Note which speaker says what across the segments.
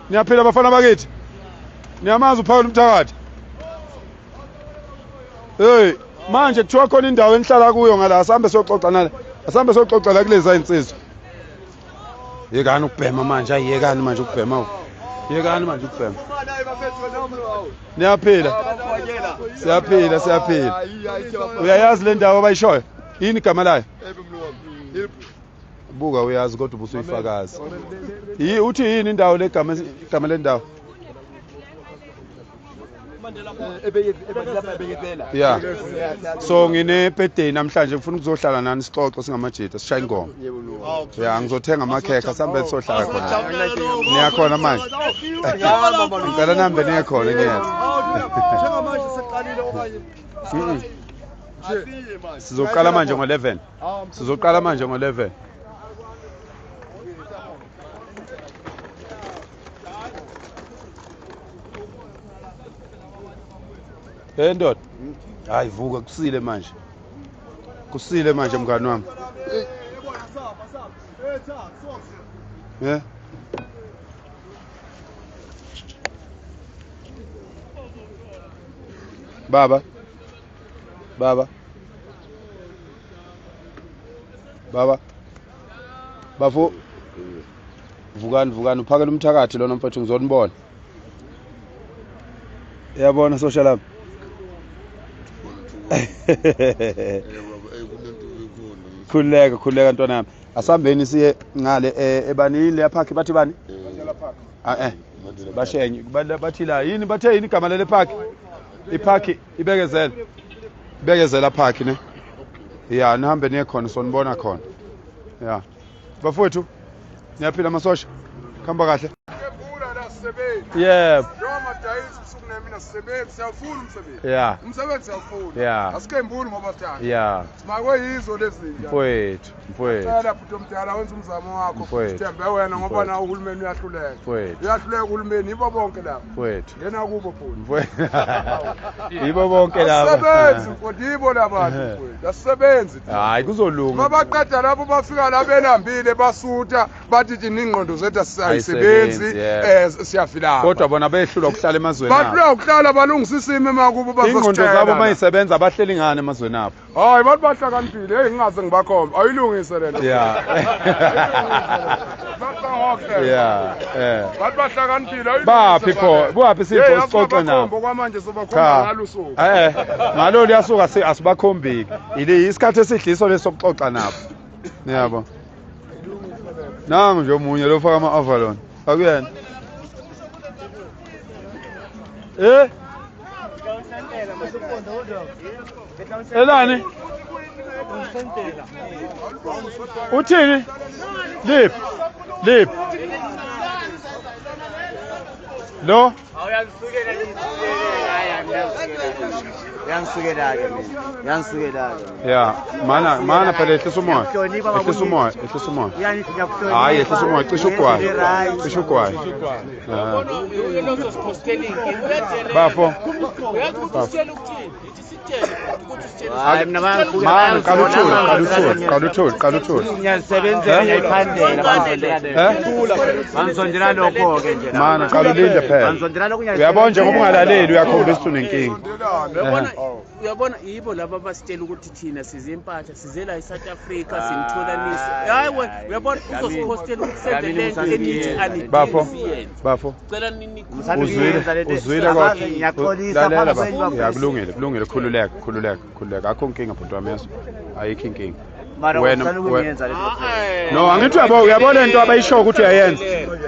Speaker 1: Niyaphila bafana bakithi. Niyamazi uPaul Mthakathi. Hey, manje kuthiwa khona indawo enihlala kuyo ngala asambe soxoxa nala. Asambe soxoxa la kulezi insizwa. Yekani ukubhema manje, ayekani manje ukubhema. Yekani manje ukubhema. Niyaphila. Siyaphila. Uyayazi le ndawo abayishoyo? Yini igama layo? Buka uyazi kodwa ubusuyifakazi. Uthi yini indawo le igama le ndawo? Yeah. So ngine birthday namhlanje ngifuna ukuzohlala nani sixoxe singamajita sishaya ingoma. Yeah, ngizothenga amakhekhe sambe sizohlala khona. Niyakhona manje? Ngicela nambe niyakhona ngiyena.
Speaker 2: Njengamanje seqalile okanye
Speaker 1: Sizoqala manje ngo11. Sizoqala manje ngo11. Hey ndoda. Hayi vuka kusile manje. Kusile manje mngani wami. Yeah. Baba. Bafo. Vukani uphakela umthakathi lona mfowethu ngizonibona. Yabona social lab. Khuleka ntwana yami. Asambeni siye ngale ebanini le park bathi bani? Bashenye bathi la yini bathe yini igama lele park? Ipark ibekezela park ne. Yeah, nihambe niye khona sonibona khona. Yeah. Bafowethu niyaphila amasosha? Khamba kahle. Yeah.
Speaker 2: mina sisebenzi siyafuna umsebenzi.
Speaker 1: Yeah.
Speaker 2: Umsebenzi siyafuna.
Speaker 1: Yeah.
Speaker 2: Asikembuni ngoba sithanda.
Speaker 1: Yeah.
Speaker 2: Simakwe yizo lezi zinto.
Speaker 1: Mfowethu.
Speaker 2: Cela bhuti omdala wenza umzamo wakho. Sithembe wena ngoba na uhulumeni uyahluleka. Uyahluleka uhulumeni ibo bonke lapha.
Speaker 1: Mfowethu.
Speaker 2: Ngena kubo bhuti.
Speaker 1: Ibo bonke lapha.
Speaker 2: Asebenzi mfowethu yibo labantu mfowethu. Asebenzi.
Speaker 1: Hayi kuzolunga.
Speaker 2: Mabaqeda lapho bafika la belambile basutha bathi ingqondo zethu asisebenzi siyafilana.
Speaker 1: Kodwa bona behlulwa ukuhlala emazweni abo.
Speaker 2: Bahlulwa ukuhlala balungisa isimo emakubo
Speaker 1: bazositshela. Ingqondo zabo mayisebenza abahleli ngane emazweni abo.
Speaker 2: Hayi bathi bahlakaniphile hey ngingaze ngibakhomba ayilungise lento.
Speaker 1: Yeah.
Speaker 2: Bathi bahlakaniphile ayilungise.
Speaker 1: Baphi pho buaphi sipho sixoxe nabo.
Speaker 2: Kwamanje sobakhomba ngalusuku.
Speaker 1: Ngalo liyasuka asibakhombiki. Ile isikhathi esidliso lesokuxoxa nabo. Niyabo. Nangu nje omunye lo faka ama-avalon. Akuyena. Elani? Uthini? Lip. Lo? Yeah, mana phela ehlisa umoya. Hayi ehlisa umoya, cisha ugwayi. Bafo. Mana kaluthuli.
Speaker 3: Ngiyasebenzela ngiyiphandela bangisondela lokho ke nje.
Speaker 1: Mana kalulinde phela. Uyabona nje ngoba ungalaleli uyakhombisa ukuthi unenkinga.
Speaker 4: Uyabona yibo laba basitshela ukuthi thina size impahla size la eSouth Africa sinitholanise. Hayi wena uyabona uzosikhostela ukusendela enithi ani.
Speaker 1: Bafo.
Speaker 4: Cela nini
Speaker 1: uzwile kodwa ngiyaxolisa phambi kulungile khululeka akho inkinga bhuti wami yaso ayikho inkinga. No angithi uyabona into abayisho ukuthi uyayenza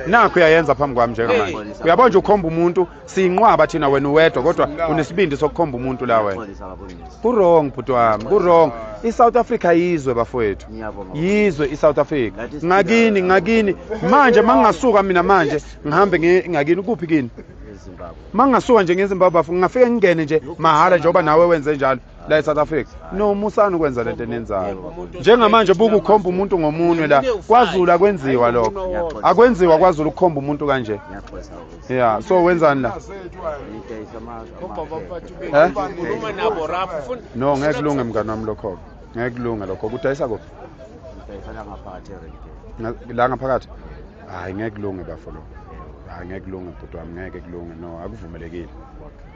Speaker 1: nakho uyayenza phambi kwami njengamanje uyabona nje ukhomba umuntu sinqwaba thina wena uwedwa kodwa unesibindi sokukhomba umuntu la wena kurong bhuti wami kurong iSouth Africa yizwe bafowethu yizwe iSouth Africa ngakini manje mangingasuka mina manje ngihambe ngakini kuphi kini mangingasuka nje ngeZimbabwe bafu ngingafika ngingene nje mahala njengoba nawe wenze njalo la eSouth Africa no musana ukwenza lento enenzayo njengamanje buku ukhomba umuntu ngomunwe la kwaZulu akwenziwa lokho akwenziwa kwaZulu ukukhomba umuntu kanje yeah so wenzani la no ngeke kulunge mngani wami lokho ngeke kulunge lokho kudayisa kuphi la ngaphakathi hayi ngeke kulunge bafo lokho Angeke kulunge bhuti wami, ngeke kulunge, no,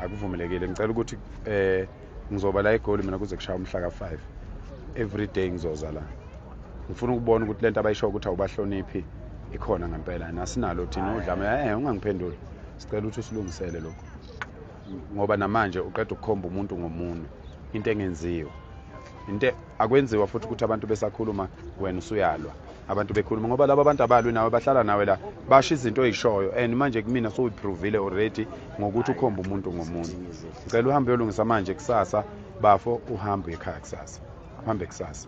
Speaker 1: akuvumelekile. Ngicela ukuthi ngizoba la eGoli mina kuze kushaya umhla ka5 every day ngizoza la. Ngifuna ukubona ukuthi lento abayisho ukuthi awubahloniphi ikhona ngempela. Nasinalo thina udlame ungangiphenduli. Sicela ukuthi usilungisele lokho. Ngoba namanje uqeda ukukhomba umuntu ngomunwe into engenziwe. Into akwenziwa futhi ukuthi abantu besakhuluma wena usuyalwa. Abantu bekhuluma ngoba laba abantu abalwe nawe bahlala nawe la basho izinto ezishoyo and manje kumina so uprovile already ngokuthi ukhomba umuntu ngomunwe. Ngicela uhambe uyolungisa manje kusasa bafo uhambe ekhaya kusasa. Uhambe kusasa.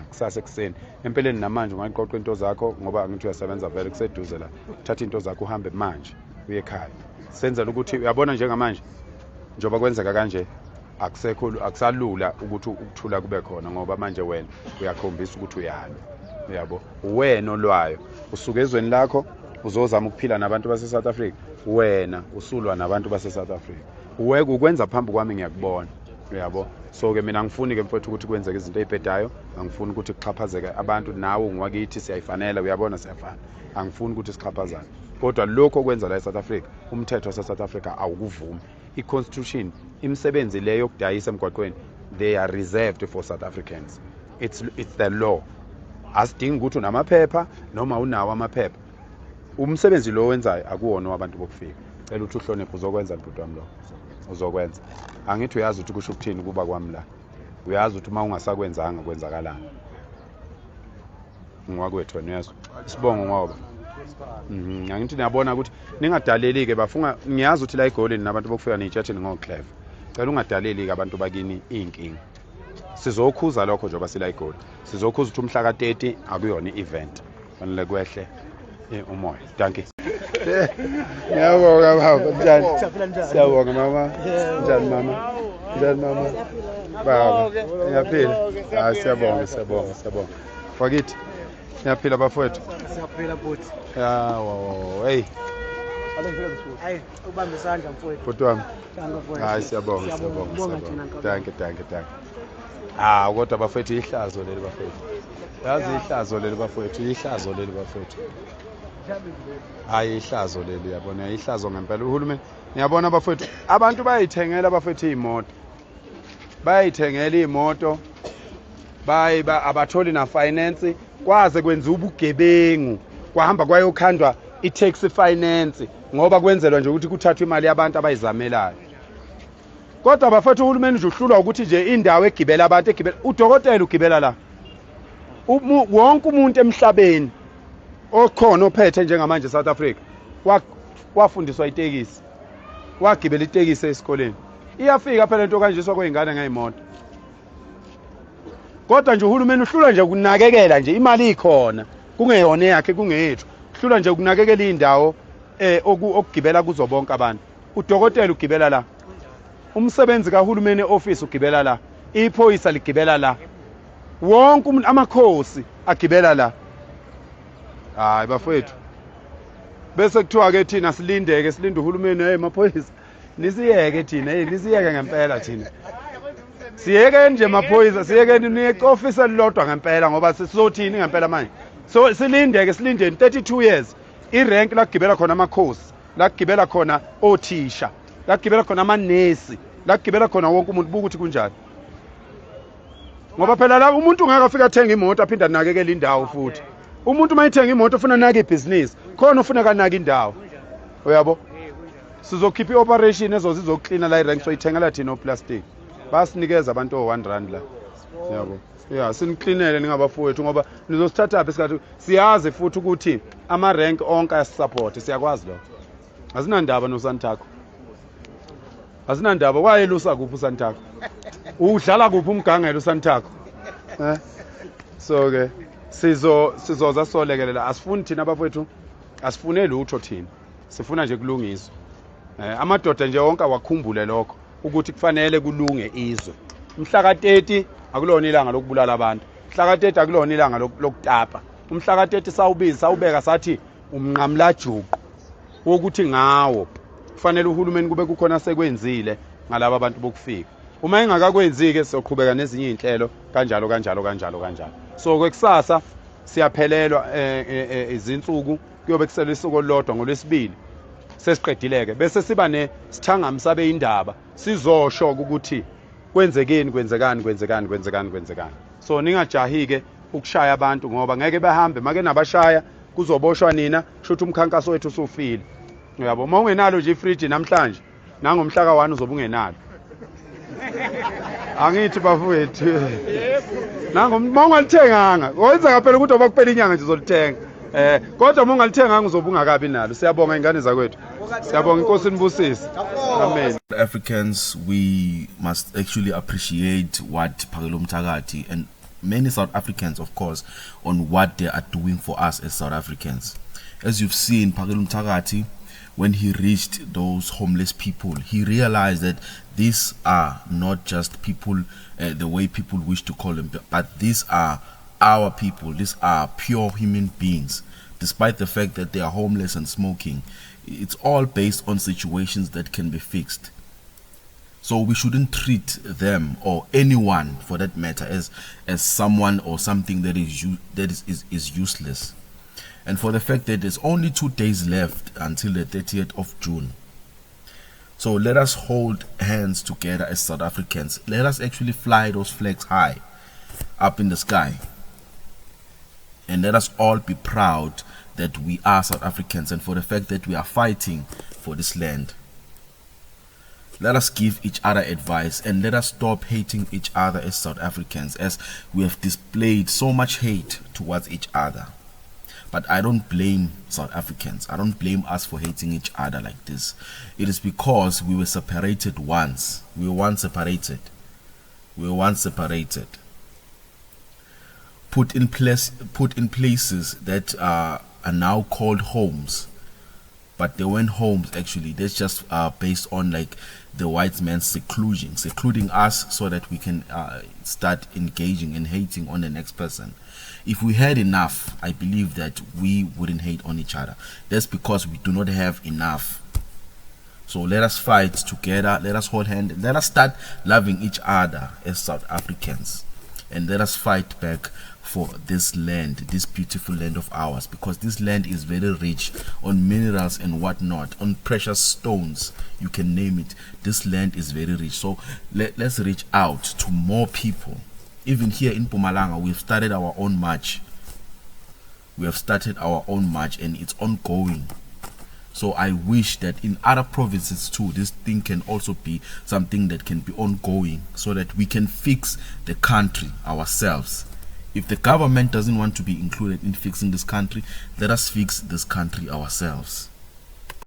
Speaker 1: Kusasa ekseni. Empeleni namanje ungayiqoqa into zakho ngoba ngithi uyasebenza vele kuseduze la. Thatha into zakho uhambe manje uye ekhaya. Senzela ukuthi uyabona njengamanje njoba kwenzeka kanje akusalula ukuthi ukuthula kube khona ngoba manje wena uyakhombisa ukuthi uyalo. Uyabo wena olwayo usuke ezweni lakho uzozama ukuphila nabantu base South Africa, wena usulwa nabantu base South Africa. Uweke ukwenza phambi kwami ngiyakubona. Uyabo so ke mina ngifuni ke mfowethu ukuthi kwenzeke izinto ezibhedayo, angifuni ukuthi kuxhaphazeke abantu nawe ngwakithi siyayifanela, uyabona siyafana. Angifuni ukuthi sixhaphazane. Kodwa lokho okwenza la eSouth Africa, umthetho wase South Africa awukuvumi. I-Constitution, imisebenzi leyo yokudayisa emgwaqweni, they are reserved for South Africans. It's the law. Asidingi ukuthi unamaphepha noma unawo amaphepha. Umsebenzi lo wenzayo akuwona wabantu bokufika. Cela ukuthi uhloniphe uzokwenza ibhuti wami lo. Uzokwenza. Angithi uyazi ukuthi kusho ukuthini kuba kwami la. Uyazi ukuthi uma ungasakwenzanga kwenzakalana. Ngwakwethu wena uyezwa. Sibonga ngoba. Angithi niyabona ukuthi ningadaleli ke bafunga ngiyazi ukuthi la eGoli nabantu bokufika nitshathini ngoclever. Cela ungadaleli ke abantu bakini inkingi. Sizokhuza lokho njengoba sila eGoli. Sizokhuza ukuthi umhla ka30 akuyona i-event. Fanele kwehle umoya. Thank you. Ngiyabonga baba, njani? Siyabonga mama. Njani mama? Njani mama? Baba, ngiyaphila. Siyabonga. Fakithi. Ngiyaphila bafowethu.
Speaker 5: Siyaphila bhuti.
Speaker 1: Hey.
Speaker 5: Hayi, ubambe isandla mfowethu.
Speaker 1: Bhuti wami. Hayi siyabonga. Thank you. Kodwa bafowethu ihlazo leli bafowethu. Yazi ihlazo leli bafowethu. Hayi ihlazo leli yabona ihlazo ngempela uhulumeni. Ngiyabona bafowethu abantu bayithengela bafowethu imoto. Bayithengela imoto. Abatholi na finance kwaze kwenza ubugebengu. Kwahamba kwayokhandwa i-taxi finance ngoba kwenzelwa nje ukuthi kuthathwe imali yabantu abayizamelayo. Kodwa bafethu uhulumeni nje uhlulwa ukuthi nje indawo egibela abantu udokotela ugibela la. Wonke umuntu emhlabeni okhona ophethe njengamanje South Africa wafundiswa itekisi. Wagibela itekisi esikoleni. Iyafika phela into kanjiswa kweingane ngayimoto. Kodwa nje uhulumeni uhlula nje ukunakekela nje imali ikhona kungeyona yakhe kungeyethu. Uhlula nje ukunakekela indawo okugibela kuzo bonke abantu. Udokotela ugibela la. Umsebenzi kahulumeni office ugibela la. Iphoyisa ligibela la. Wonke umuntu amakhosi agibela la. Hayi bafowethu. Bese kuthiwa ke thina silinde uhulumeni hey maphoyisa. Nisiyeke thina nisiyeke ngempela thina. Siyeke nje maphoyisa siyeke ni-office elilodwa ngempela ngoba sizothini ngempela manje. So silindeni 32 years. I-rank la kugibela khona amakhosi, la kugibela khona othisha, la kugibela khona amanesi, la kugibela khona wonke umuntu bukuthi kunjani. Ngoba phela la umuntu ungeke afika athenga imoto aphinda anakekele indawo futhi. Umuntu mayithenga imoto ufuna naka ibusiness, khona ufuna kanaka indawo. Uyabo? Sizokhipha ioperation ezozizoklina la i-rank soyithengela thina oplastic. Basinikeza abantu o1 la. Yabo. Yeah, siniklinele ningabafowethu ngoba nizosithatha apha isikhathi siyazi futhi ukuthi ama rank onke ayasupport siyakwazi lokho. Asinandaba noSantaco. Asinandaba wayelusa kuphi uSantaco. Udlala kuphi umgangelo uSantaco. So ke sizoza solekelela asifuni thina abafowethu asifune lutho thina. Sifuna nje kulungiswa. Amadoda nje wonke awakhumbule lokho ukuthi kufanele kulunge izwe. Umhla ka30 akulona ilanga lokubulala abantu. Umhla ka30 akulona ilanga lokutapa. Umhla ka30 sawubeka sathi umnqamla juqu wokuthi ngawo kufanele uhulumeni kube kukhona sekwenzile ngalabo abantu bokufika. Uma engakakwenzike sizoqhubeka nezinye inhlelo kanjalo. So kwekusasa siyaphelelwa izinsuku kuyobe kusele isuku olodwa ngolwesibili sesiqedileke bese siba nesithangami sabe indaba sizosho ukuthi kwenzekani. So ningajahike ukushaya abantu ngoba ngeke behambe make nabashaya kuzoboshwa nina kusho umkhankaso wethu usufile. Uyabo uma ungenalo nje ifridge namhlanje nangomhla ka1 uzobe ungenalo. Angithi bafowethu. Nango uma ungalithenganga wenza phela ukuthi oba kuphela inyanga nje uzolithenga. Kodwa uma ungalithenganga uzobe ungakabi nalo. Siyabonga ingane zakwethu. Siyabonga inkosi inibusise. Amen.
Speaker 6: Africans, we must actually appreciate what Phakelo Mthakathi and many South Africans, of course, on what they are doing for us as South Africans. As you've seen, Phakelo Mthakathi, when he reached those homeless people, he realized that these are not just people the way people wish to call them, but these are our people. These are pure human beings. Despite the fact that they are homeless and smoking, it's all based on situations that can be fixed. So we shouldn't treat them or anyone for that matter as someone or something that is useless. And for the fact that there's only 2 days left until the 30th of June. So let us hold hands together as South Africans. Let us actually fly those flags high up in the sky. And let us all be proud that we are South Africans and for the fact that we are fighting for this land. Let us give each other advice and let us stop hating each other as South Africans, as we have displayed so much hate towards each other. But I don't blame South Africans. I don't blame us for hating each other like this. It is because we were separated once. We were once separated. Put in places that are now called homes. But they weren't homes actually. That's just based on like the white man's secluding us so that we can start engaging and hating on the next person. If we had enough, I believe that we wouldn't hate on each other. That's because we do not have enough. So let us fight together. Let us hold hands. Let us start loving each other as South Africans. And let us fight back for this land, this beautiful land of ours, because this land is very rich on minerals and whatnot, on precious stones, you can name it. This land is very rich. So let's reach out to more people. Even here in Mpumalanga, we've started our own march. And it's ongoing. So I wish that in other provinces too, this thing can also be something that can be ongoing so that we can fix the country ourselves. If the government doesn't want to be included in fixing this country, let us fix this country ourselves.